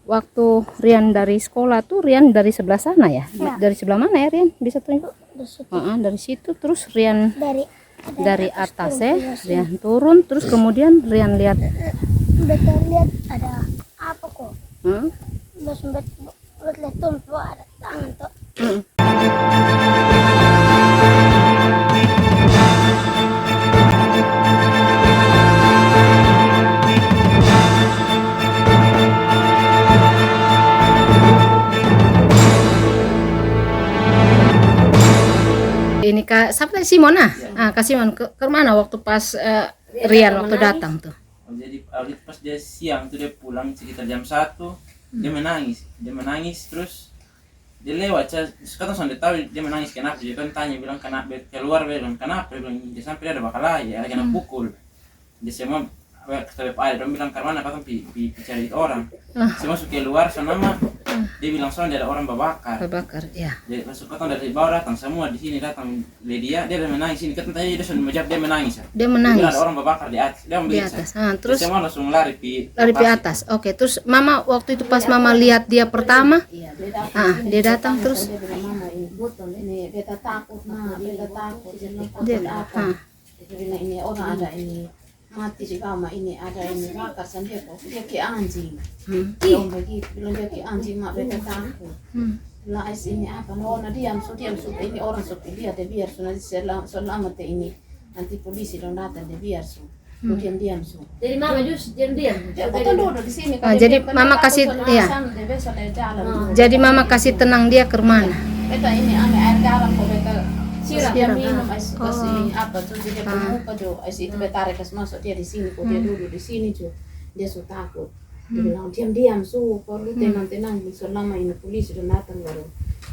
waktu Rian dari sekolah tuh Rian dari sebelah sana ya? Dari sebelah mana ya Rian? Bisa tunjuk? Dari situ terus Rian dari atasnya Rian turun terus kemudian Rian lihat ada apa kok? Terus lihat tuh ada tangan tuh. Ini Kak siapa tadi Simon Kak Simon ke mana waktu pas Rian waktu datang tuh? Jadi pas dia siang tuh dia pulang sekitar jam 1 dia menangis terus dia lewat sekarang sudah tahu dia menangis kenapa dia kan tanya bilang kenapa keluar bilang kenapa dia bilang dia sampai dia ada bakal ya kena pukul dia semua ketemu ada dong bilang karena kau cari orang saya masuk keluar sama dia bilang soalnya ada orang babakar ya dia masuk kota dari bawah datang semua di sini datang dia menangis ini kan tanya dia sudah menjawab dia menangis dia menangis ada orang babakar di atas dia di atas terus semua langsung lari di atas. Oke, terus mama waktu itu pas mama lihat dia pertama dia datang terus ini beta takut dia ini orang ada ini mati di kamar ini ada ini bakar sendiri dia ke anjing bilang begitu bilang dia ke anjing mak beta takut lah ini apa nona diam ini orang dia biar nanti selama ini nanti polisi dong datang dia biar diam jadi mama just diam dia duduk di sini jadi mama kasih jadi mama kasih tenang dia ke mana beta ini air garam kok beta dia minum kasih apa tuh dia pemuka jo itu beta tarik masuk dia di sini kok dia duduk di sini jo dia sudah takut dia bilang diam perlu tenang selama ini polisi udah datang baru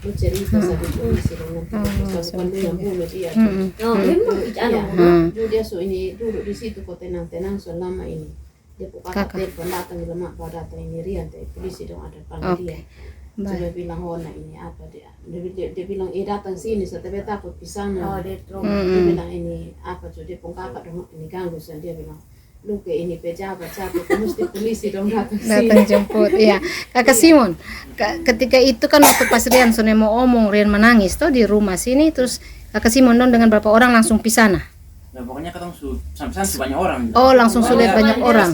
lu cerita sama polisi dan nanti soal yang bunuh dia dia ini duduk di situ kok tenang selama ini dia buka telepon datang bilang mak pada datang ini Rian polisi dong ada panggil dia dia bilang ini apa dia bilang datang sini tapi takut pisangnya dia bilang ini apa tuh dia pun kakak dong ini ganggu dia bilang lu ke ini pejabat mesti polisi dong datang jemput ya Kakak Simon ketika itu kan waktu pas Rian Sone mau omong Rian menangis tuh di rumah sini terus Kakak Simon dong dengan berapa orang langsung pisah nah pokoknya ketemu sampai banyak orang gitu. Langsung sulit banyak orang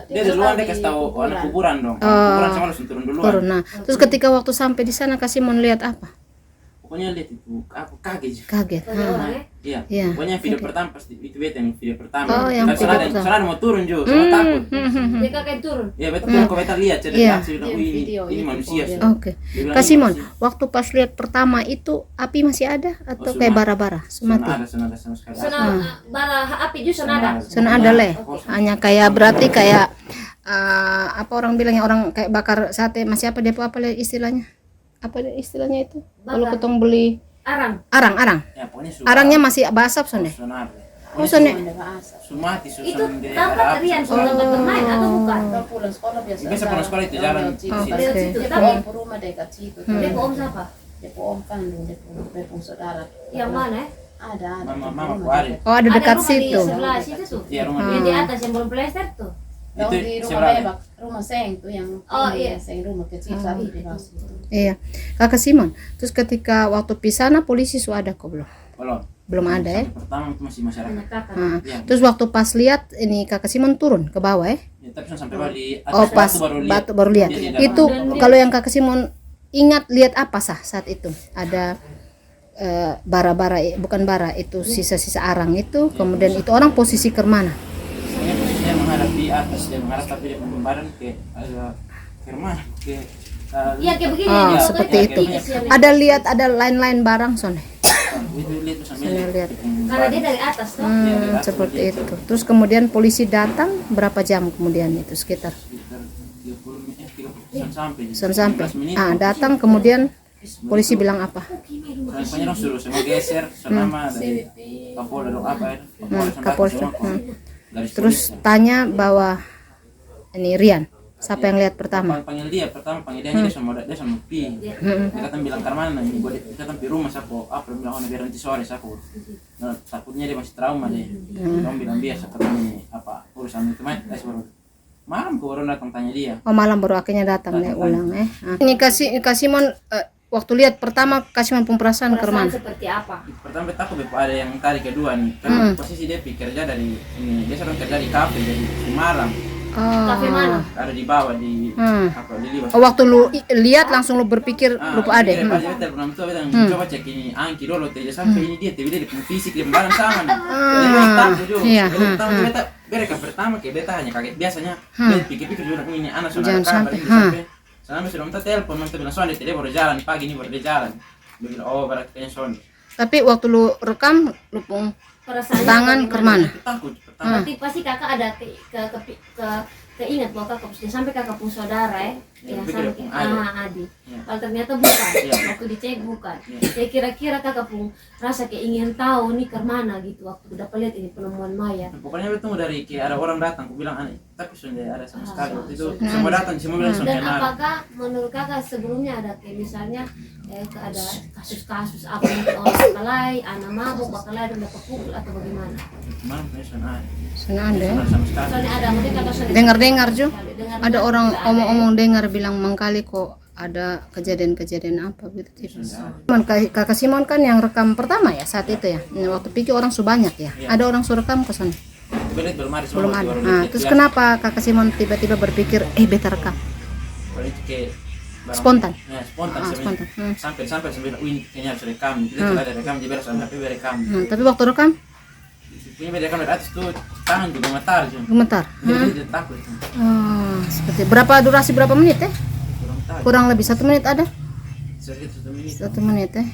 dia duluan dia kasih tahu anak kuburan dong kuburan sama langsung turun duluan terus ketika waktu sampai di sana Kak Simon lihat apa pokoknya lihat itu aku kaget iya pokoknya video pertama pasti itu beta yang video pertama yang video pertama soalnya mau turun juga soalnya takut dia kakek turun iya betul kok beta lihat cerita ini manusia oke Kak Simon waktu pas lihat pertama itu api masih ada atau kayak bara-bara mati bara api justru ada leh hanya kayak berarti kayak apa orang bilangnya orang kayak bakar sate masih apa depo apa istilahnya itu kalau ketong beli arang ya, arangnya masih basah sonde sonde itu tempat Rian sudah bermain atau bukan pulang sekolah biasa pulang sekolah itu jalan tapi rumah dekat situ dia om siapa dia om kandung dia pun saudara yang mana ada mama kuari ada dekat situ sebelah situ tuh yang di atas yang belum plester tuh itu di rumah bebak rumah seng tuh yang seng rumah kecil satu di bawah situ. Iya Kakak Simon terus ketika waktu pisana polisi sudah ada kok belum ada ya pertama itu masih masyarakat terus waktu pas lihat ini Kakak Simon turun ke bawah ya tapi sampai bawah di atas pas batu baru lihat itu kalau yang Kakak Simon ingat lihat apa saat itu ada bara-bara bukan bara itu sisa-sisa arang itu kemudian itu orang posisi ke mana dia menghadap di atas dia menghadap tapi dia badan ke agak ke mana iya kayak begini seperti itu ada lihat ada lain-lain barang Sonde lihat karena dia dari atas tuh seperti itu terus kemudian polisi datang berapa jam kemudian itu sekitar 30 sampai datang kemudian polisi bilang apa pokoknya suruh semua geser selama dari Kapolda dong apa Kapolda terus tanya bahwa ini Rian siapa yang lihat pertama panggil dia dia sama Pi dia kata bilang karena gue kata di rumah saku apa bilang biar nanti sore saku takutnya dia masih trauma deh bilang biasa katanya apa urusan itu baru malam ke baru datang tanya dia. Oh malam baru akhirnya datang deh ulang Ini Kak Simon waktu lihat pertama Kak Simon pun perasaan ke mana? Seperti apa? Pertama beta aku ada yang tadi kedua nih, kan posisi dia kerja dari ini, dia sedang kerja di kafe jadi Semarang. Kafe mana? Ada di bawah di apa di Libas. Oh waktu lu lihat langsung lu berpikir lupa ada. Beta telepon itu beta coba cek ini Angki dulu teh sampai ini dia dia punya fisik dia barang sama nih. Dia takut juga. Iya. Beta mereka pertama kayak beta hanya kaget biasanya. Dia pikir-pikir juga ini anak sudah Jangan kabar sampai, ini sampai. Sampai sudah minta telepon, minta bilang soalnya dia baru jalan pagi ini baru dia jalan. Dia bilang oh berarti kayaknya soalnya. Tapi waktu lu rekam lu pun Perasaannya tangan ke mana? Takut pertama. Berarti pasti kakak ada keinget bahwa kakak sampai kakak pun saudara Ya, yang pikir sampai Adi. Ya. Kalau ternyata bukan, Ya. waktu dicek bukan. Ya. Saya kira-kira kakak pun rasa kayak ingin tahu nih ke mana gitu waktu udah lihat ini penemuan mayat. Pokoknya itu dari kayak ada orang datang, aku bilang aneh, tapi sudah ada sama sekali waktu itu semua datang, semua bilang sudah Dan kenal. apakah menurut kakak sebelumnya ada kayak misalnya ada kasus-kasus apa mungkin orang pakalai, anak mabuk, pakalai dan dapat pukul atau bagaimana? Mana punya sudah ada, sana ada. sudah sama sekali. Soalnya ada mungkin kakak sudah Dengar-dengar juga. dengar Ada orang omong-omong dengar bilang mengkali kok ada kejadian-kejadian apa gitu tipis. Kakak Simon kan yang rekam pertama ya saat itu ya. Nah, waktu pikir orang banyak ya. Ada orang rekam ke sana. Belit belum ada, Belum ada. baru Nah, lihat. terus kenapa Kakak Simon tiba-tiba berpikir beta rekam? Kalau itu kayak barang- Spontan. Ya, spontan. Spontan. Sampai ini kayaknya harus rekam. Kita kalau ada rekam, jadi harus sampai rekam. Tapi waktu rekam Ini rekam dari atas tuh tangan juga gemetar juga. gemetar. Jadi dia takut itu. Oh, seperti berapa durasi berapa menit ya? Kurang tahu. Kurang lebih 1 menit ada? Sekitar 1 menit. 1 menit ya.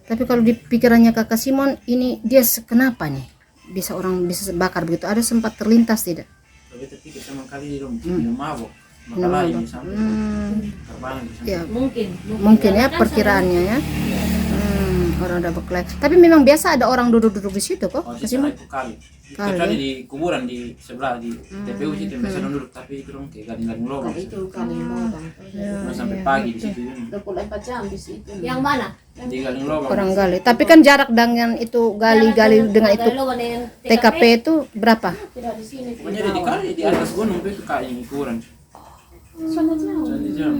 Tapi kalau di pikirannya Kakak Simon ini dia kenapa nih bisa orang bisa bakar begitu? Ada sempat terlintas tidak? Kalau kita pikir sama kali di minum mabuk, maka lain sampai terbang di sana. Ya, mungkin ya perkiraannya ya. Orang udah berkelahi. Tapi memang biasa ada orang duduk-duduk di situ kok. Oh, Kakak di Simon. sana itu kali. Kecuali di kuburan di sebelah di TPU situ biasa duduk, tapi itu dong kayak gading-gading lubang. Itu kali lubang. Cuma sampai pagi di situ ini. 24 jam di situ. yang mana? Di gading lubang. Orang gali. Tapi kan jarak dengan itu gali-gali dengan itu TKP itu berapa? Tidak di sini. Pokoknya di kali di atas gunung itu kayak ini kuburan. Sana jauh. Jadi jauh.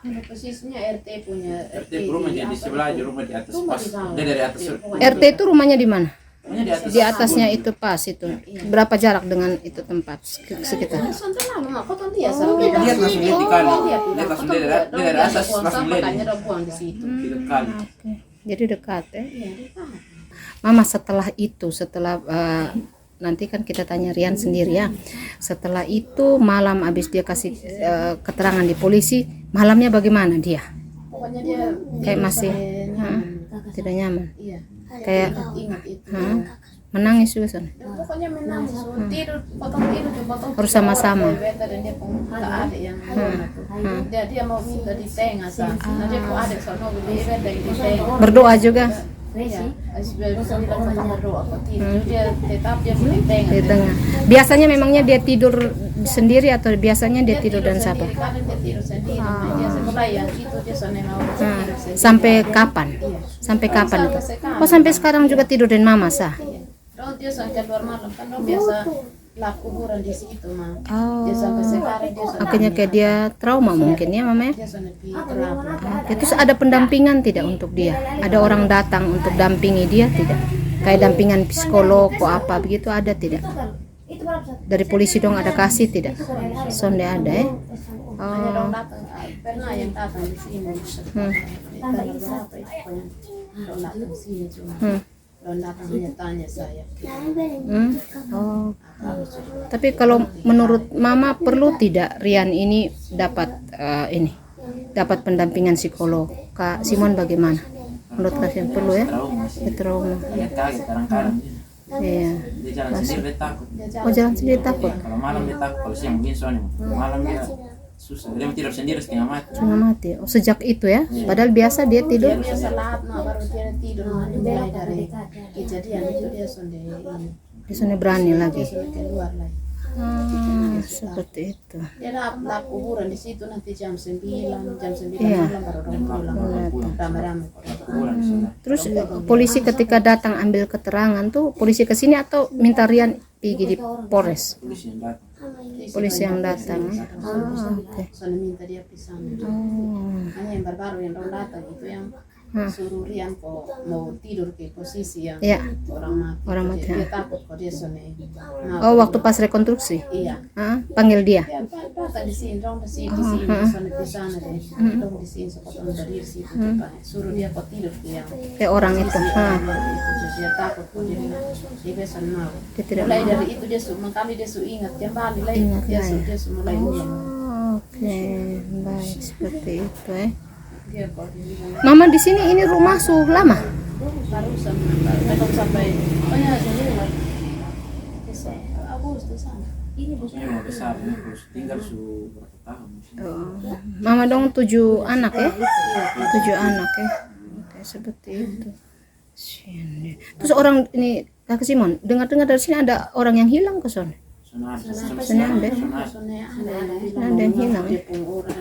Kalau posisinya RT punya RT rumah di sebelah aja, rumah di atas pas. Dia dari atas. RT itu rumahnya di mana? Pokoknya di atas. Di atasnya itu pas itu. Berapa jarak dengan itu tempat sekitar? Santai lah, mak. Kau tahu dia Lihat langsung lihat di kali. Lihat langsung dia dari atas langsung lihat. Makanya ada buang di situ. Di kali. Jadi dekat ya. Iya, dekat. Mama setelah itu nanti kan kita tanya Rian sendiri ya. Setelah itu malam habis dia kasih keterangan di polisi, malamnya bagaimana dia? Pokoknya dia Kayak masih tidak nyaman. iya. Kayak Ingat itu. menangis juga sana. Pokoknya menangis, tidur, potong Harus sama-sama. Beta dan dia pun nggak ada yang dia mau minta di tengah sah. Nah dia pun ada sono beli beta di tengah. Berdoa juga Ya, bilang sama berdoa kok tidur dia tetap dia di tengah. di tengah. Biasanya memangnya dia tidur sendiri atau biasanya dia tidur dan siapa? Kadang dia tidur sendiri, dia sekolah yang itu dia sana mau tidur sendiri. Sampai kapan? Sampai kapan itu? Oh sampai sekarang juga tidur dan mama sah? Dong dia sampai keluar malam kan dong biasa lah kuburan di situ mah. Oh. Dia sampai sekarang dia sana. Akhirnya kayak dia trauma mungkin ya mama ya? Dia sana di terapi. Terus ada pendampingan tidak untuk dia? Ada orang datang untuk dampingi dia tidak? Kayak dampingan psikolog atau apa begitu ada tidak? Dari polisi dong ada kasih tidak? Sonde ada ya? Hanya dong datang, pernah yang datang di sini. Tanggal berapa itu pokoknya dong datang sini cuma. Dong datang hanya tanya saya. Oh. Tapi kalau menurut mama perlu tidak Rian ini dapat dapat pendampingan psikolog? Kak Simon bagaimana? Menurut Kak Simon perlu ya? Trauma. Dia kaget kadang-kadang. Iya. Dia jalan sendiri dia takut. Oh jalan sendiri takut? Kalau malam dia takut, kalau siang begini soalnya malam dia susah. Dia tidur sendiri setengah mati. Setengah mati. Oh sejak itu ya? Padahal biasa dia tidur. Dia biasa lahat mah baru dia tidur mulai dari kejadian itu dia sendiri ini. Dia sudah berani lagi. Dia sudah keluar lagi. Seperti itu. Dia lap kuburan di situ nanti jam 9 Iya. malam baru orang pulang. Ramai-ramai. Kuburan di sana. Terus polisi ketika datang ambil keterangan tuh polisi ke sini atau minta Rian pergi di Polres. polisi yang datang. Polisi yang datang. Oke. Soalnya minta dia pisah. Oh. Hanya yang baru yang orang datang itu yang suruh Rian kok mau tidur ke posisi yang Ya. orang mati. Orang mati, Dia takut kok dia soalnya. Oh, waktu pas rekonstruksi. Iya. Panggil dia. Ya, Pak di sini, dong di sini, soalnya di sana deh. Dong di sini, so orang dari situ, suruh dia kok tidur ke yang Orang itu. dia takut kok dia besok mau. Dia tidak Mulai dari itu dia kali dia ingat kembali lagi dia mulai ulang. Oke, baik seperti itu Dia kok dia Mama di sini ini rumah lama. barusan belum sampai pokoknya Agustus sana. Ini Maksudnya mau besar ya, terus tinggal berapa tahun di sini. Mama dong 7 anak ya? 7 anak ya. Oke, seperti itu. Terus orang ini Kak Simon, dengar-dengar dari sini ada orang yang hilang ke sana. Soalnya ada. Ada yang hilang. Dia pun orang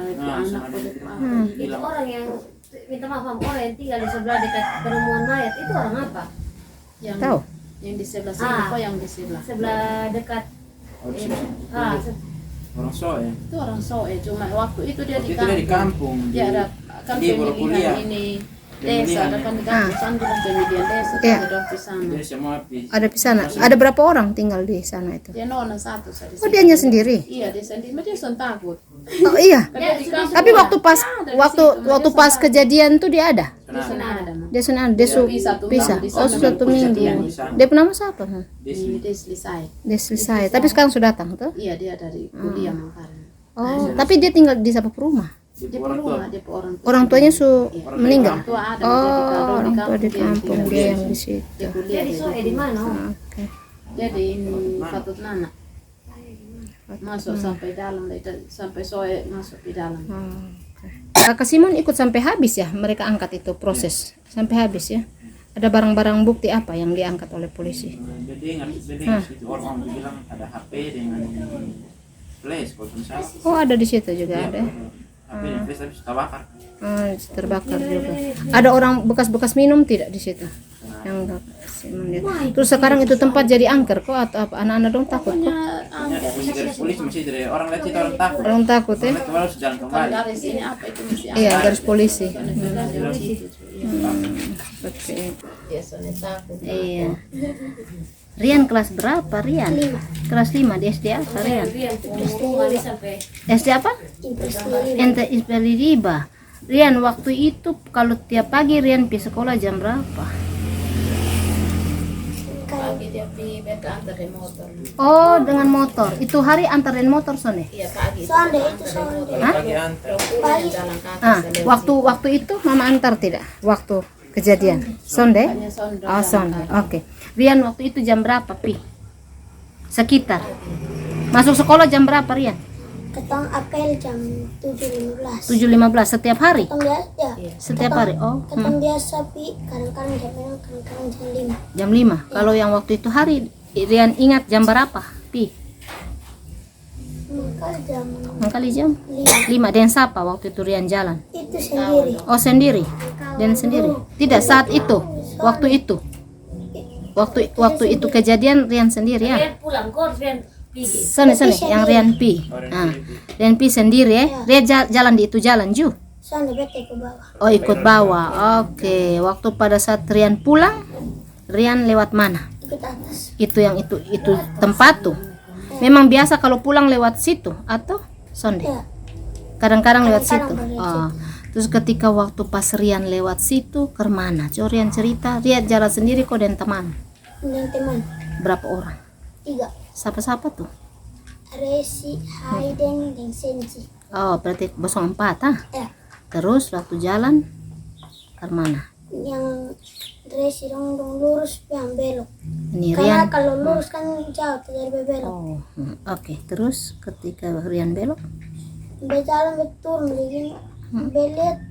itu orang yang minta maaf orang yang tinggal di sebelah dekat penemuan mayat itu orang apa? yang Tahu? yang di sebelah sini kok yang di sebelah Sebelah dekat orang Soe. itu orang Soe cuma waktu itu dia Waktu itu dia di kampung. dia ada kan dia baru kuliah. pemilihan ini desa ada kan di kampung Sandung pemilihan desa Iya. ada di sana Jadi semua Ada di sana. Ada berapa orang tinggal di sana itu? dia nona satu saya di Oh, sini. dianya sendiri. Iya dia sendiri dia son takut Oh iya. kan dia di kampung Tapi waktu pas kejadian tuh dia ada. di sana ada Mak. Dia sana dia bisa. Oh, sudah 1 minggu. Dia nama siapa? di selesai Dia selesai. Tapi sekarang sudah datang tuh. iya dia dari kuliah makanya Oh, tapi dia tinggal di siapa rumah? dia pun rumah dia pun orang tua Orang tuanya meninggal. orang tua ada Oh, orang tua di dia kampung dia yang di situ. dia dia kuliah di Soe di mana? Oke. dia di Patut Nana masuk sampai dalam sampai Soe masuk di dalam Kakak Simon ikut sampai habis ya, mereka angkat itu proses sampai habis ya. Ada barang-barang bukti apa yang diangkat oleh polisi? Dia dengar situ orang bilang ada HP dengan flash kalau misalnya. Oh, ada di situ juga ada. HP dan flash tapi sudah bakar. Terbakar juga. Ada orang bekas-bekas minum tidak di situ? Yang Kakak Simon lihat. Terus sekarang itu tempat jadi angker kok atau apa? Anak-anak dong takut kok. Masih dari polisi masih dari orang lihat itu orang takut. Orang takut ya? Itu harus jalan kembali. dari sini apa itu mesti Iya, garis polisi. ada Seperti itu. dia soalnya takut Iya. Rian kelas berapa Rian? Kelas 5 di SD apa Rian? Rian kali sampai SD apa? Ente Ispeliriba. Rian waktu itu kalau tiap pagi Rian pergi sekolah jam berapa? pagi dia pergi mereka antar di motor Oh, dengan motor. Itu hari antarin motor Sone? iya pagi Sonde itu sonde. Pagi antar. jalan kaki Waktu itu Mama antar tidak? Waktu kejadian. Sonde? hanya sondong Oh, Sonde. Oke. Rian waktu itu jam berapa, Pi? Sekitar. Masuk sekolah jam berapa, Rian? Ketong apel jam 7.15. 7.15 setiap hari? Ketong dia ya. Setiap hari. Oh, Ketong biasa pi kadang-kadang jam 6, kadang-kadang jam 5. jam 5. Kalau yang waktu itu hari Rian ingat jam berapa, Pi? Kali Kali jam jam 5. Dan siapa waktu itu Rian jalan? itu sendiri. Oh, sendiri. Dan sendiri. Tidak saat itu. Waktu itu. Waktu itu kejadian Rian sendiri ya. Rian pulang kok Rian pergi. Sone yang Rian Pi. Rian Pi sendiri ya. Rian jalan di itu jalan ju. Sonde bete ke bawah. Oh, ikut bawa. Oke, waktu pada saat Rian pulang, Rian lewat mana? Ikut atas. Itu tempat tuh. Memang biasa kalau pulang lewat situ atau Sonde? Ya. Kadang-kadang lewat situ. Kadang-kadang lewat Oh. Terus ketika waktu pas Rian lewat situ, ke mana? Coba Rian cerita, Rian jalan sendiri kok dan teman. Dan teman Berapa orang? 3. Siapa-siapa tuh? Resi, Hayden, dan Senji. Oh, berarti 04 ah. Ya. Terus waktu jalan ke mana? Yang Resi dong lurus yang belok. Ini Karena Rian. kalau lurus kan jauh tidak belok. Oh, oke. Terus ketika Rian belok, Berjalan betul begini. Belihat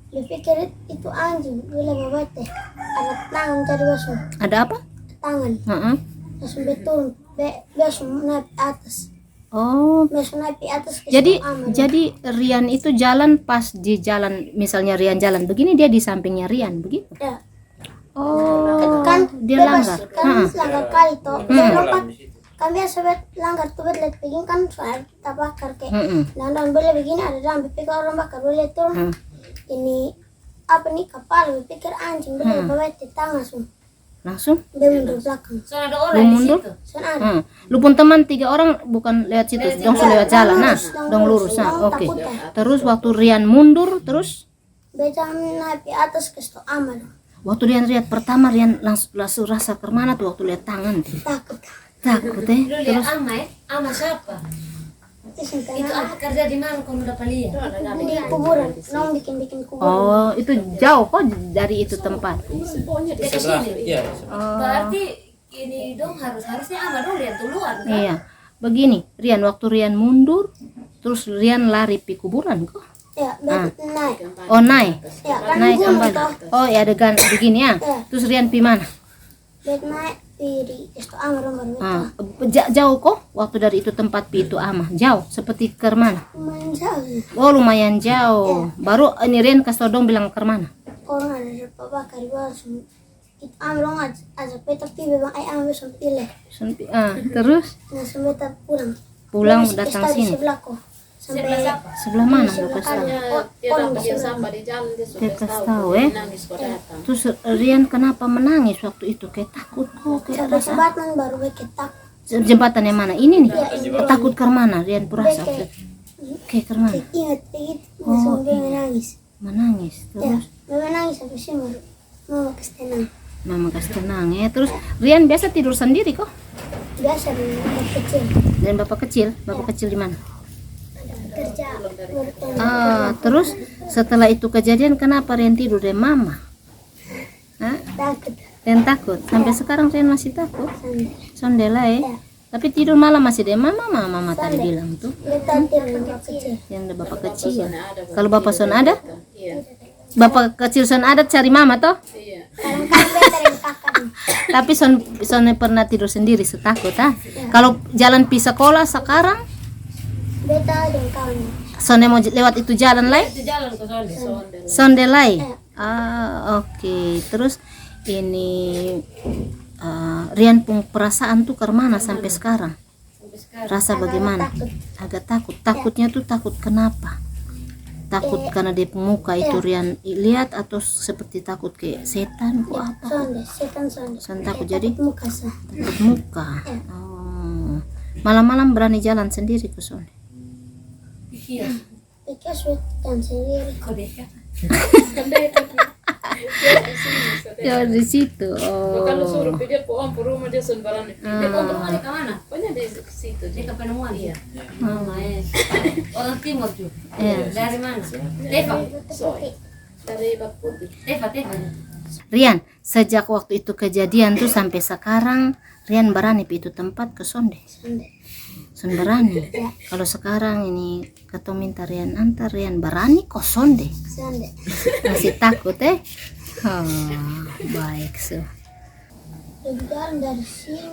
dipikir itu anjing, bila bawa teh ada tangan cari langsung ada apa? tangan Heeh. langsung betul langsung naik atas Oh, langsung naik atas ke jadi situ aman. jadi Rian itu jalan pas di jalan, misalnya Rian jalan begini, dia di sampingnya Rian begitu. Ya, Oh, Kan dia langgar. kan langgar kali toh. Dia lompat. di situ. Kan biasa bet langgar tuh bet lihat begini kan soal kita bakar kayak. Mm-mm. Nah, daun beli begini ada daun pikir orang bakar beli turun. Ini apa nih kapal pikir anjing beli bawa di tangan langsung. Langsung Dia mundur belakang. So ada orang di mundur. situ. Soalnya ada. Lu pun teman 3 orang bukan lewat situ, dong lewat jalan. Nah, dong lurus. Nah, oke. Terus waktu Rian mundur, terus Beta naik di atas ke situ aman. waktu Rian lihat pertama, Rian langsung rasa kemana tuh waktu lihat tangan tuh? Takut. Takut Lu lihat terus ama ya? Ama siapa? Itu Itu ama kerja di mana kamu dapat lihat? di kuburan. Nong bikin kuburan. oh itu jauh kok dari itu tempat. Di sebelah. Iya. Berarti ini dong harusnya ama dong lihat duluan kan? Iya, begini Rian, waktu Rian mundur terus Rian lari pi kuburan kok. Ya, beta naik. Oh naik, Ya, kan naik gunung kembali. toh. Oh ya adegan begini ya. Iya. Terus Rian pi mana? Beta naik di situ aman dong baru beta. Jauh kok waktu dari itu tempat pi itu ama jauh seperti ke mana? Lumayan jauh. Oh lumayan jauh. Baru ini Rian kasih tau dong bilang ke mana? Orang ada bakar di bawah langsung. Kita ambil dong aja beta pilih bang ayam langsung pilih. Terus Langsung beta pulang. pulang Terus datang di sini. sebelahku. Sampai Sebelah siapa? Sebelah mana lu kasih tahu? Dia dapat dia sampah di jalan dia sudah Dia kasih tahu tahu, kalau eh. nangis kok datang. Terus Rian kenapa menangis waktu itu? Kayak takut kok, kayak sampai rasa jembatan baru beta takut. jembatan yang mana? Ini nih. Takut ke mana? Rian purasa. Kayak Kayak ke mana? ingat begitu. Langsung dia menangis. Menangis. Ya, Terus dia menangis sampai sini baru. Mama kasih tenang. mama kasih tenang ya. Terus Rian biasa tidur sendiri kok. Biasa di tempat kecil. Dan bapak kecil di mana? Kerja. Terus setelah itu kejadian kenapa Rian tidur dengan mama? Hah? Takut. Rian takut. Sampai sekarang Rian masih takut. Sondela ya. Ya. Tapi tidur malam masih dengan mama tadi bilang tuh. Beta tidur di tempat kecil. Yang ada bapak kecil. Ada Kalau bapak son ada? iya Bapak kecil son ada cari mama toh? iya Kadang-kadang beta dan kakak. Tapi son pernah tidur sendiri setakut ah. Kalau jalan pi sekolah sekarang Beta dan kawan. son mau lewat itu jalan lain? Itu jalan ke sana. Sondelai. Oke. Terus ini Rian pun perasaan tuh ke mana sampai sekarang? Sampai sekarang. Rasa bagaimana? Agak takut. Takutnya tuh takut kenapa? Takut karena di muka itu Rian lihat atau seperti takut kayak setan kok apa? Sonde, setan sonde. Son takut jadi Muka sah. takut muka. Oh. Malam-malam berani jalan sendiri ke Sonde. Iya. Pikir sudah sendiri. Kau deka. Ya di situ. Oh. kalau suruh dia pulang ke rumah dia sembarang Dia kau rumah dia kemana? pokoknya di situ Dia ke penemuan. iya Mama orang timur juga. Iya. Dari mana? Teva. dari bak putih Teva. Rian, sejak waktu itu kejadian tuh sampai sekarang Rian berani pi itu tempat ke Sonde. Son berani. Kalau sekarang ini ketemu minta Rian antar Rian berani kok Sonde. Sonde. Masih takut Oh, baik so. Di jalan dari sini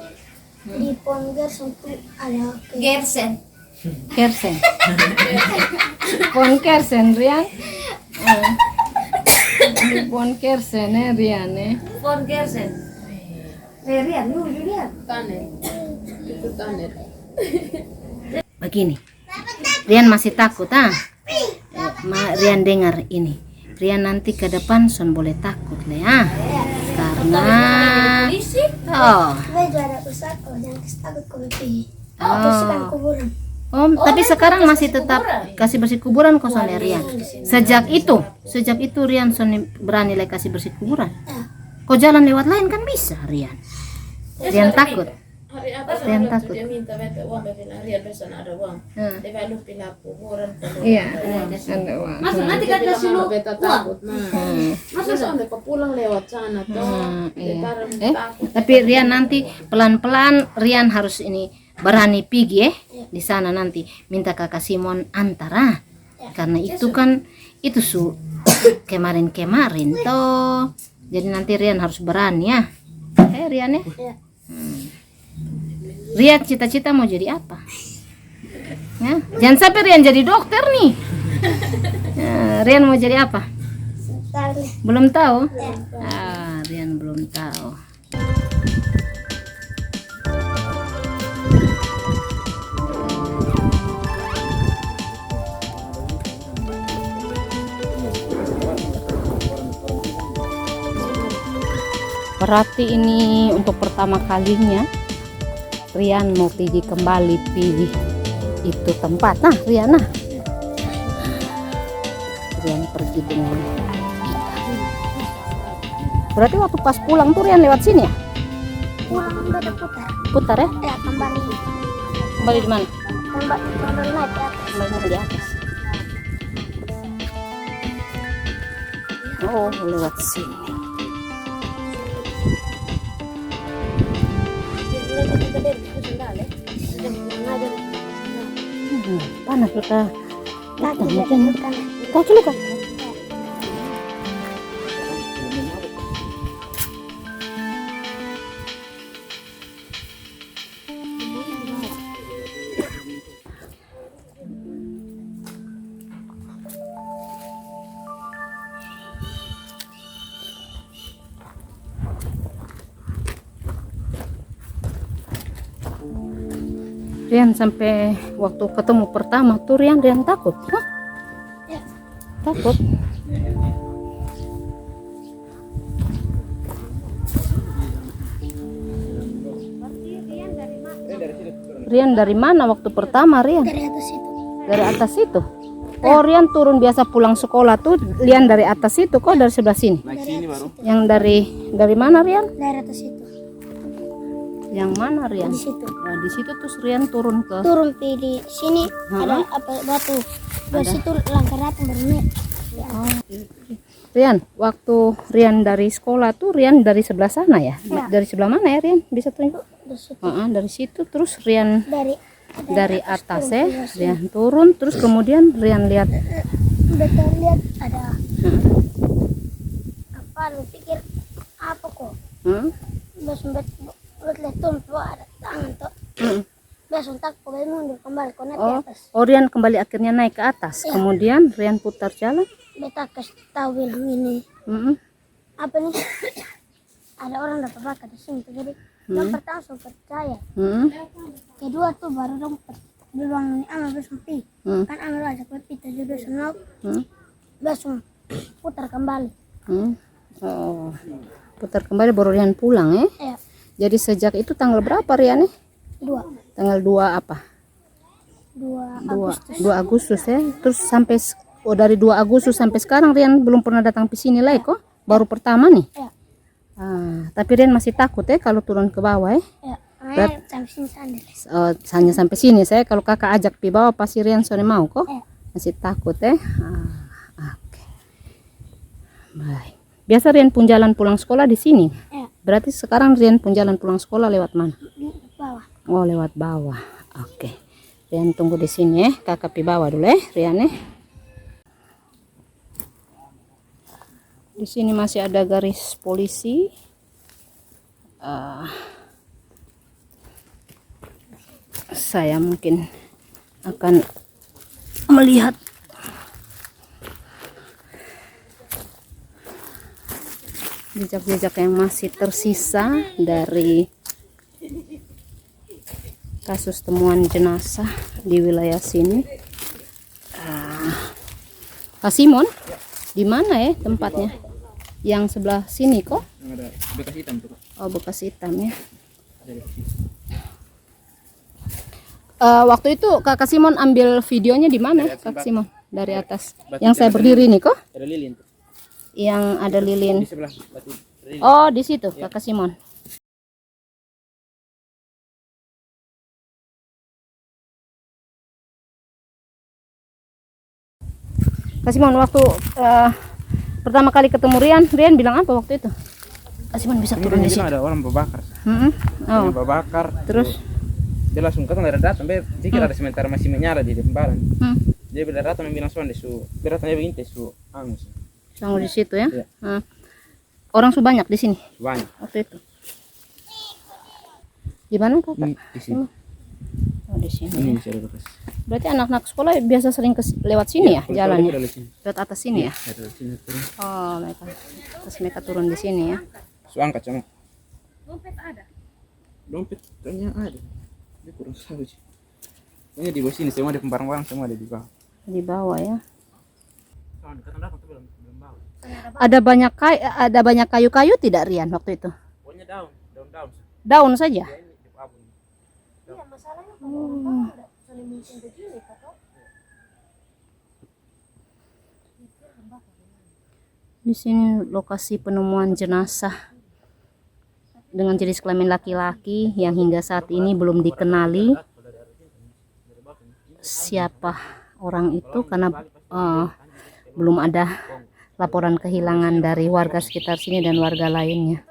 di Pongger sampai ada ke Gersen. Kersen. Pon kersen Rian. Pon kersen Rian Pon Gersen. Rian, lu lihat. taner itu taner Begini. Rian masih takut Rian dengar ini. Rian nanti ke depan son boleh takut karena Polisi. baju ada usaha kok jangan takut kau pergi. Bersihkan kuburan. Tapi sekarang masih tetap kasih bersih kuburan kok son Rian. Sejak itu Rian son berani lagi kasih bersih kuburan. Kok jalan lewat lain kan bisa Rian. Rian takut. hari apa Rian waktu takut. dia minta beta uang beta bilang Rian besok ada uang dia baru pilih kuburan Iya. Masa nanti kan kasih lu beta uang. takut masa soalnya kau pulang lewat sana toh beta takut Tapi Rian nanti pelan-pelan Rian harus ini berani pergi di sana nanti minta kakak Simon antara karena itu kan itu kemarin toh jadi nanti Rian harus berani ya Rian ya. Rian cita-cita mau jadi apa ya? Jangan sampai Rian jadi dokter nih. Rian mau jadi apa belum tahu. Rian Rian belum tahu. Berarti ini untuk pertama kalinya Rian mau pergi kembali pilih itu tempat. Nah, Rian pergi dengan berarti waktu pas pulang tuh Rian lewat sini ya? Pulang beda putar. Putar ya? Ya, kembali. Kembali di mana? Kembali naik ke atas. Kembali di atas. Oh, lewat sini. Panas kita. Kaki luka. Rian sampai waktu ketemu pertama tuh Rian takut. Hah? Ya. Takut. Rian dari mana waktu pertama Rian? Dari atas itu. Dari atas itu. Oh, Rian turun biasa pulang sekolah tuh Rian dari atas itu kok dari sebelah sini. Naik sini baru. Yang dari mana Rian? Dari atas itu. Yang mana Rian? Di situ. Nah, di situ terus Rian turun ke Turun di sini ada apa batu. Dari situ langkah datang baru naik. Ya. Rian, waktu Rian dari sekolah tuh Rian dari sebelah sana ya? Ya. Dari sebelah mana ya Rian? Bisa tunjuk? Dari situ. Dari situ terus Rian Dari atas ya, Rian turun terus kemudian Rian lihat. Betul, lihat ada apa? Lu pikir apa kok? Langsung lihat tuh ada tangan tuh. Langsung tak kembali mundur kembali ke atas. Oh, Rian kembali akhirnya naik ke atas. Ya. Kemudian Rian putar jalan. Beta kasih tahu bilang ini apa nih? Ada orang dapat bakat di sini. Jadi yang pertama langsung percaya. Kedua tuh baru dong bilang ini amal langsung pi. Kan amal ajak kita juga senang. Langsung putar kembali. Oh, putar kembali baru Rian pulang ya? Ya. Jadi sejak itu tanggal berapa Rian nih? 2 Tanggal 2 apa? 2 Agustus ya. Terus sampai dari 2 Agustus sampai sekarang Rian belum pernah datang ke sini lagi kok. Baru pertama nih. Ya. Tapi Rian masih takut ya kalau turun ke bawah ya. Ya. Sampai sini sandal. Hanya sampai sini saya kalau kakak ajak di bawah pasti Rian sore mau kok. Ya. Masih takut ya. Oke. Baik. Biasa Rian pun jalan pulang sekolah di sini. Ya. Berarti sekarang Rian pun jalan pulang sekolah lewat mana? Di bawah. Oh, lewat bawah. Oke. Rian tunggu di sini ya. Kakak pi bawah dulu ya, Rian ya. Di sini masih ada garis polisi. Saya mungkin akan melihat jejak-jejak yang masih tersisa dari kasus temuan jenazah di wilayah sini. Pak Simon, di mana ya tempatnya? Yang sebelah sini kok? Yang ada bekas hitam tuh. Oh, bekas hitam ya. Ada bekas hitam. Waktu itu Kakak Simon ambil videonya di mana, Kak Simon? Dari atas. Yang saya berdiri nih kok? Ada lilin tuh. Yang ada lilin. Di sebelah batu. Oh, di situ Kakak Simon. Kak Simon, waktu pertama kali ketemu Rian bilang apa waktu itu? Kak Simon bisa turun di situ. Ada orang berbakar. Oh. Berbakar. Terus Dia langsung kan dari datang, jika ada sementara masih menyala di tembalan. Dia bila datang bilang soal su, beratnya begini su, angus. Langsung di situ ya? Iya. Orang banyak di sini Banyak. waktu itu. Di mana Kakak? Di sini. Oh, di sini. Ini Ya. bisa ada bekas. Berarti anak-anak sekolah biasa sering lewat sini ya jalannya? Dari sini. Lewat atas sini ya? Dari sini turun. Oh, mereka turun di sini ya. So angkat sama. Dompet ada. Dompet kayaknya ada. Dia kurang tahu sih. Kayaknya di bawah sini semua ada barang-barang semua ada di bawah. Di bawah ya. Soalnya kata datang tuh belum bawa. Ada banyak kayu-kayu tidak Rian waktu itu? Pokoknya daun. Daun saja. Ya, ini di abun. Iya, masalahnya kalau orang tahu ada saling mungkin begini, Kakak. Di sini lokasi penemuan jenazah dengan jenis kelamin laki-laki yang hingga saat ini belum dikenali siapa orang itu karena belum ada laporan kehilangan dari warga sekitar sini dan warga lainnya.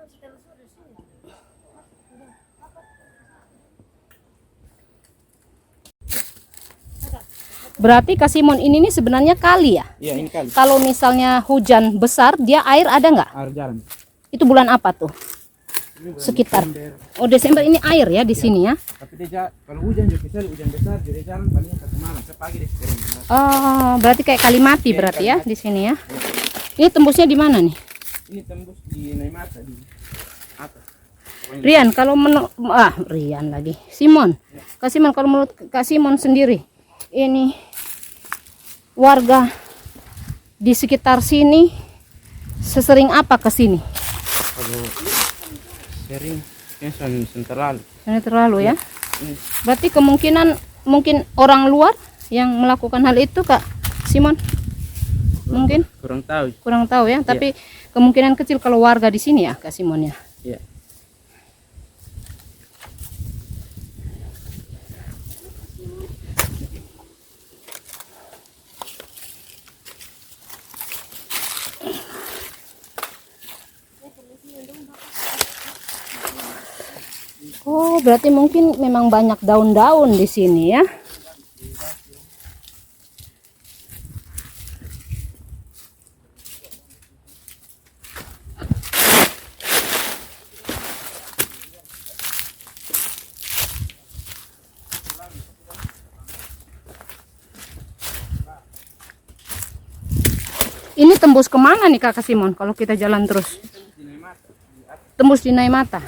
Berarti Kak Simon ini nih sebenarnya kali ya? Iya, ini kali. Kalau misalnya hujan besar, dia air ada nggak? Air jalan. Itu bulan apa tuh? Sekitar. Oh, Desember ini air ya di sini ya? Tapi dia kalau hujan juga bisa hujan besar dia jalan palingnya satu malam. Pagi deh kering. Oh, berarti kayak kali mati berarti ya di sini ya? Ini tembusnya di mana nih? Ini tembus di Naimata di atas. Rian, kalau Rian lagi. Simon. Kak Simon, kalau menurut Kak Simon sendiri, ini warga di sekitar sini sesering apa ke sini? Kalau sering terlalu. Ini terlalu ya? Berarti kemungkinan mungkin orang luar yang melakukan hal itu Kak Simon? Mungkin? Kurang tahu ya, tapi kemungkinan kecil kalau warga di sini ya Kak Simon ya? Iya. Oh, berarti mungkin memang banyak daun-daun di sini ya. Ini tembus kemana nih Kakak Simon kalau kita jalan terus? Tembus di Naimata.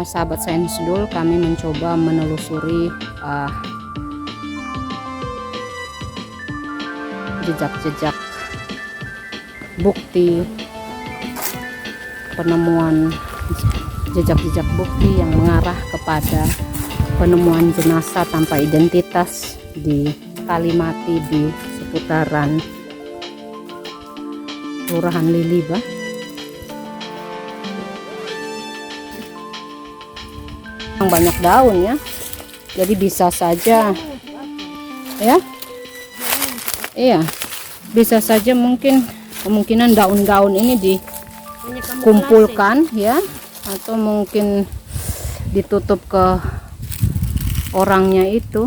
Sahabat Sains Dul, kami mencoba menelusuri jejak-jejak bukti penemuan jejak-jejak bukti yang mengarah kepada penemuan jenazah tanpa identitas di Kalimati di seputaran Kelurahan Liliba. Banyak daun ya, jadi bisa saja ya, iya bisa saja kemungkinan daun-daun ini dikumpulkan ya, atau mungkin ditutup ke orangnya itu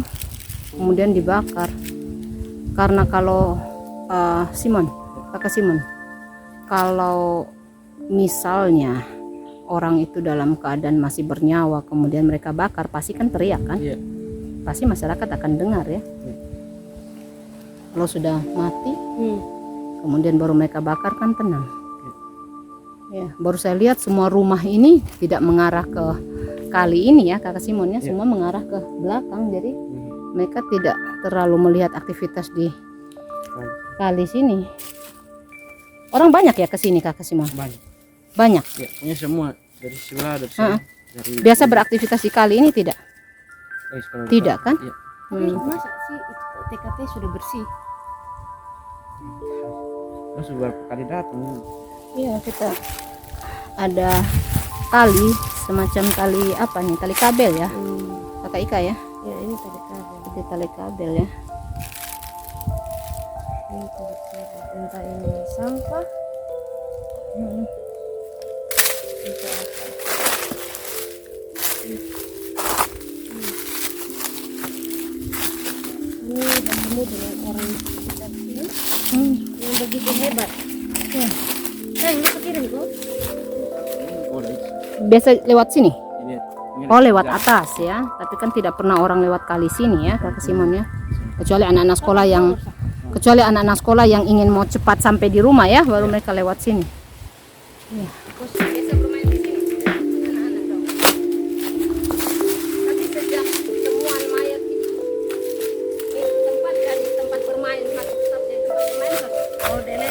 kemudian dibakar. Karena kalau Kakak Simon, kalau misalnya orang itu dalam keadaan masih bernyawa kemudian mereka bakar, pasti kan teriak kan? Iya. Pasti masyarakat akan dengar ya. Kalau sudah mati kemudian baru mereka bakar kan tenang ya. Baru saya lihat semua rumah ini tidak mengarah ke kali ini ya Kakak Simon ya, semua mengarah ke belakang, jadi mereka tidak terlalu melihat aktivitas di kali sini. Orang banyak ya ke sini Kakak Simon? Banyak. Ya, punya semua dari sebelah dari sana. Biasa beraktivitas di kali ini tidak? Tidak kan? Iya. Masa sih TKP sudah bersih. Terus beberapa kali datang. Iya, kita ada tali, semacam tali apa nih, tali kabel ya, Kakak Ika ya. Ya, ini tadi kabel. Itu tali kabel ya. Ini tadi kabel. Entah ini sampah. Entah apa. Ini bertemu dengan orang sekitar sini yang begitu hebat. Sayang, lu kirim kok? Oh, Biasa lewat sini. ini Oh, lewat atas ya. Tapi kan tidak pernah orang lewat kali sini ya, Kakak Simon ya. Kecuali anak-anak sekolah yang ingin mau cepat sampai di rumah ya, baru mereka lewat sini. Iya. Biasa bermain di sini anak-anak dong. Tapi sejak temuan mayat itu, tempat dari tempat bermain masuk tetap jadi tempat bermain kan. Oh, dene.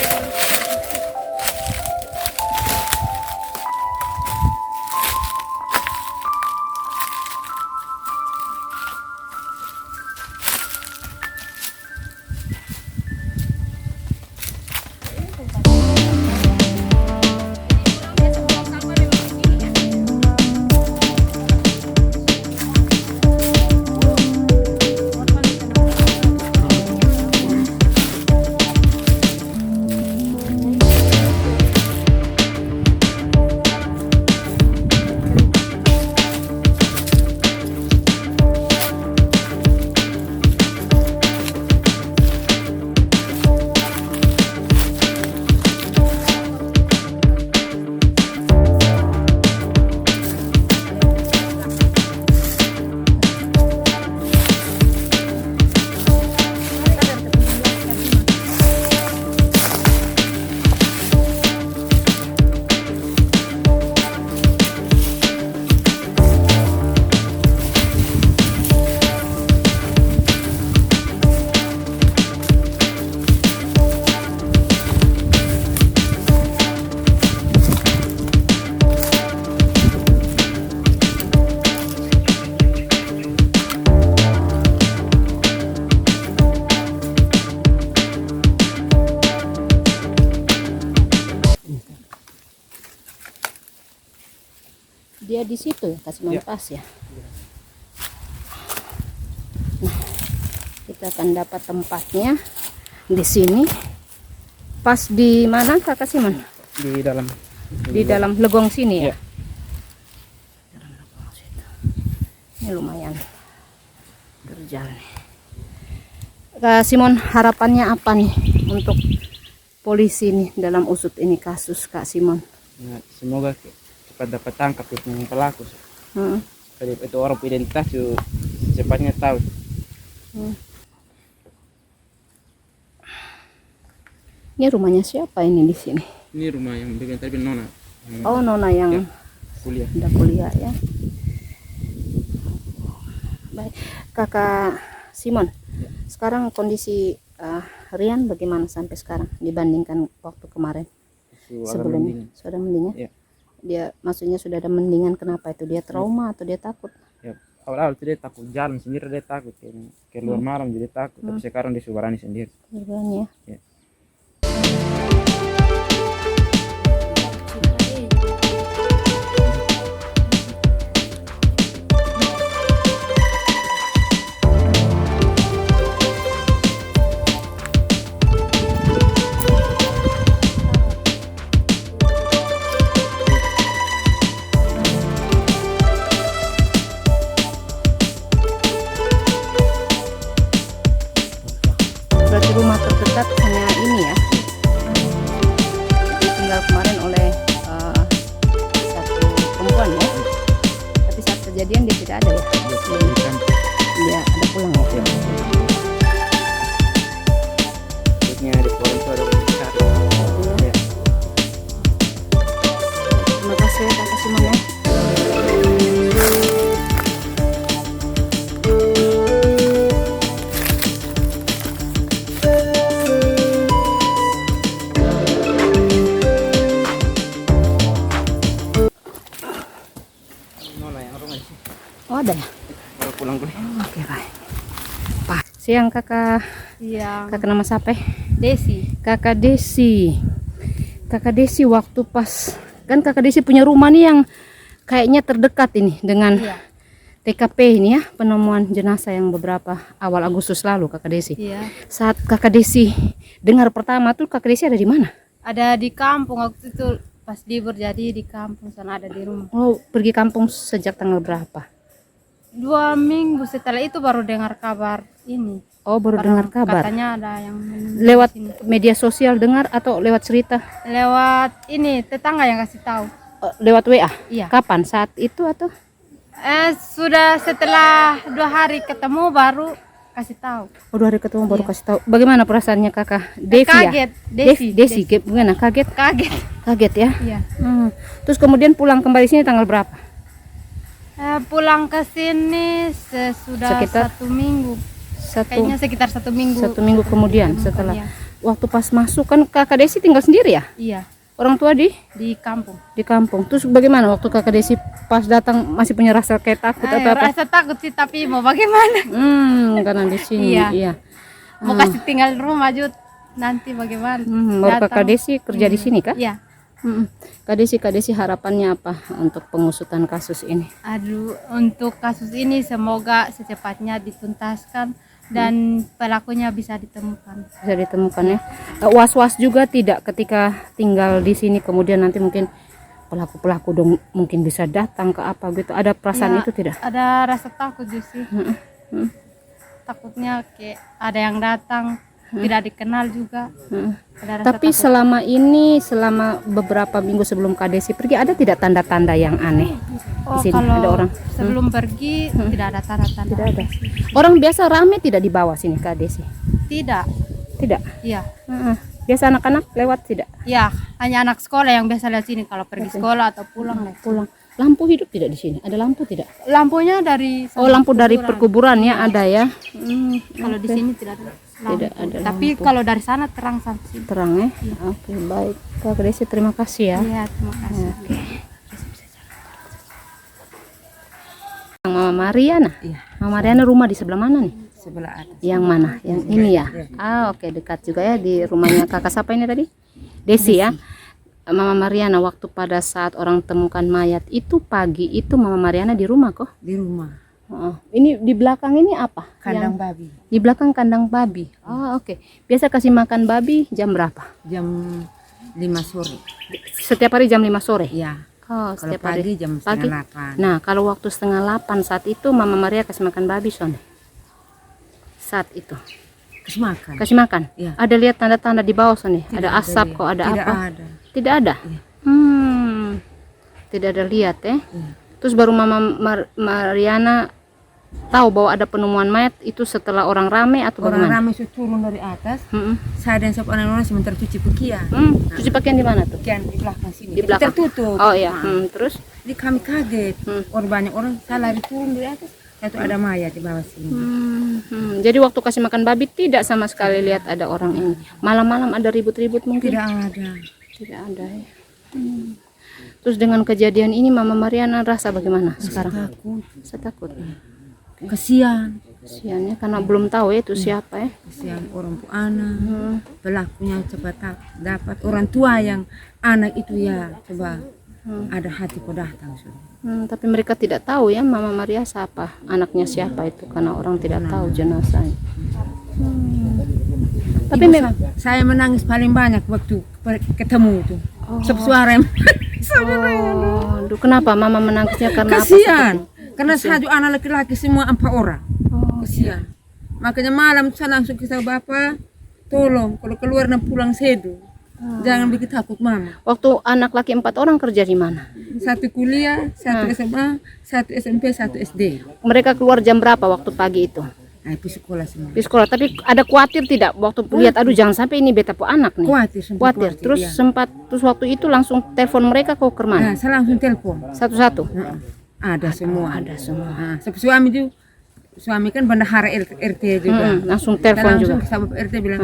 Dia di situ ya, kasih mampas ya. Nah, kita akan dapat tempatnya di sini. Pas di mana Kakak Simon? di dalam Di dalam legong sini ya. Iya. Dalam legong situ. Ini lumayan terjal nih. Kak Simon, harapannya apa nih untuk polisi nih dalam usut ini kasus Kak Simon? Nah, semoga cepat dapat tangkap itu pelaku. Supaya itu orang identitas cepatnya tahu. Ini rumahnya siapa ini di sini? Ini rumah yang bikin tadi Nona. Oh, Nona yang Ya, kuliah. udah kuliah ya. Baik, Kakak Simon. Sekarang kondisi Rian bagaimana sampai sekarang dibandingkan waktu kemarin? Sebelumnya sudah mendingan. Ya. Dia maksudnya sudah ada mendingan, kenapa itu? Dia trauma atau dia takut? Ya, awal-awal itu dia takut jalan sendiri, dia takut keluar malam jadi takut, tapi sekarang dia sudah berani sendiri. Berani ya. Ya. Berarti rumah terdekat hanya ini ya. Ditinggal kemarin oleh satu perempuan ya. Tapi saat kejadian dia tidak ada ya. Dia ada pulang ya. Maksudnya di pohon itu ada besar. Ya. Terima kasih Kakak Simon ya. Oh, ada ya? Baru pulang kuliah. Oke, baik. Pak, Siang kakak. Siang. Kakak nama siapa? Desi. Kakak Desi. Kakak Desi waktu pas kan kakak Desi punya rumah nih yang kayaknya terdekat ini dengan TKP ini ya, penemuan jenazah yang beberapa awal Agustus lalu kakak Desi. Iya. Saat kakak Desi dengar pertama tuh kakak Desi ada di mana? Ada di kampung waktu itu pas libur, jadi di kampung, sana ada di rumah. Oh, pergi kampung sejak tanggal berapa? 2 minggu setelah itu baru dengar kabar ini. Oh, baru dengar kabar. Katanya ada yang meninggal Lewat di sini. media sosial dengar atau lewat cerita? Lewat ini tetangga yang kasih tahu. Lewat WA? Iya. Kapan? Saat itu atau? Sudah setelah 2 hari ketemu baru kasih tahu. Oh, 2 hari ketemu baru kasih tahu. Bagaimana perasaannya kakak? Devi Kaget. ya? Desi. Gimana? Kaget? Kaget. Kaget ya? Iya. Terus kemudian pulang kembali sini tanggal berapa? Pulang ke sini sudah Sekitar? 1 minggu. Kayaknya sekitar 1 minggu. 1 minggu kemudian Iya. setelah waktu pas masuk kan kakak Desi tinggal sendiri ya? Iya, Orang tua di kampung. kampung. Terus bagaimana waktu kakak Desi pas datang masih punya rasa kayak takut atau apa? Rasa takut sih, tapi mau bagaimana? Karena di sini. Iya. Iya. Mau kasih tinggal di rumah Jut, nanti bagaimana? Baru kakak Desi kerja di sini kah? Iya. Kak Desi harapannya apa untuk pengusutan kasus ini? Aduh, untuk kasus ini semoga secepatnya dituntaskan dan pelakunya bisa ditemukan. Bisa ditemukan ya. Was-was juga tidak ketika tinggal di sini kemudian nanti mungkin pelaku dong mungkin bisa datang ke apa gitu. Ada perasaan Ya, itu tidak? Ada rasa takut juga sih. Takutnya kayak ada yang datang tidak dikenal juga. Ada rasa Tapi takut. selama beberapa minggu sebelum Kak Desi pergi ada tidak tanda-tanda yang aneh di sini? Kalau Ada orang? sebelum pergi tidak ada tanda-tanda. Tidak ada. Orang biasa rame tidak dibawa sini Kak Desi? Tidak. Tidak. Iya. Biasa anak-anak lewat tidak? Ya, hanya anak sekolah yang biasa lihat sini kalau pergi sekolah atau pulang. Pulang. Lampu hidup tidak di sini? Ada lampu tidak? Lampunya dari Oh, lampu dari perkuburan ya ada ya. kalau di sini tidak ada lampu. Tidak ada Tapi lampu. kalau dari sana terang sampai sini. Terang ya? Oke, baik. Kak Desi terima kasih ya. Iya, terima kasih. Mama Mariana. Iya. Mama Mariana rumah di sebelah mana nih? Sebelah atas. Yang mana? Yang ini ya? Oke, dekat juga ya di rumahnya kakak siapa ini tadi? Desi ya. Mama Mariana waktu pada saat orang temukan mayat itu pagi itu Mama Mariana di rumah kok? Di rumah. Ini di belakang ini apa? Kandang babi. Di belakang kandang babi. Oh, oke. Biasa kasih makan babi jam berapa? Jam 5 sore. Setiap hari jam 5 sore? Iya. Oh, Kalau setiap pagi hari. jam Pagi? setengah 8. Nah, kalau waktu setengah 8 saat itu Mama Maria kasih makan babi Son. Saat itu. Kasih makan. Kasih makan? Iya. Ada lihat tanda-tanda di bawah Son? Tidak Ada asap lihat. kok, ada Tidak apa? ada. Tidak ada? Iya. Tidak ada lihat ya. Iya. Terus baru Mama Mariana tahu bahwa ada penemuan mayat itu setelah orang rame atau Orang bagaimana? ramai sudah turun dari atas. Mm-mm. Saya dan satu orang sementara cuci pakaian. Cuci pakaian di mana tuh? Pakaian di belakang sini. Di belakang? Tertutup. Oh iya. Nah, Terus? Jadi kami kaget. Orang banyak orang saya lari turun dari atas. Satu ada mayat di bawah sini. Jadi waktu kasih makan babi tidak sama sekali lihat ada orang ini. Malam-malam ada ribut-ribut mungkin? Tidak ada. Tidak ada ya. Terus dengan kejadian ini Mama Mariana rasa bagaimana sekarang? Takut. Saya takut. Kesian. Kasihan ya karena belum tahu ya itu siapa ya. Kesian orang tua anak. Pelakunya coba dapat orang tua yang anak itu ya coba ada hati kok datang sudah. Tapi mereka tidak tahu ya Mama Maria siapa, anaknya siapa itu karena orang tidak tahu jenazahnya. Tapi memang Saya menangis paling banyak waktu ketemu itu. Suara yang aduh, kenapa Mama menangisnya karena apa? kasihan. Karena satu anak laki-laki semua 4 orang. Kasihan. Makanya malam saya langsung ke bapak, tolong kalau keluar dan pulang sedu. Jangan bikin takut mama. Waktu anak laki 4 orang kerja di mana? Satu kuliah, satu SMA, satu SMP, satu SD. Mereka keluar jam berapa waktu pagi itu? Nah, itu sekolah semua. Di sekolah. Tapi ada khawatir tidak waktu lihat aduh jangan sampai ini beta po anak nih. Khawatir, sempat Khawatir. khawatir, Terus iya. terus waktu itu langsung telepon mereka kau ke mana? Nah, saya langsung telepon. Satu-satu. Ada semua. Ada semua. Nah, suami itu suami kan bendahara RT juga. Langsung Saya telepon juga. langsung sama RT bilang,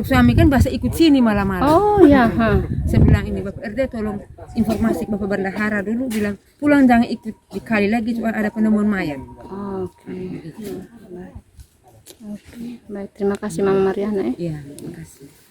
suami kan bahasa ikut sini malam-malam. Oh ya. Saya bilang ini Bapak RT tolong informasi Bapak bendahara dulu, bilang pulang jangan ikut dikali lagi soal ada penemuan mayat. Oke. Baik, terima kasih Mama Mariana ya. Iya, terima kasih.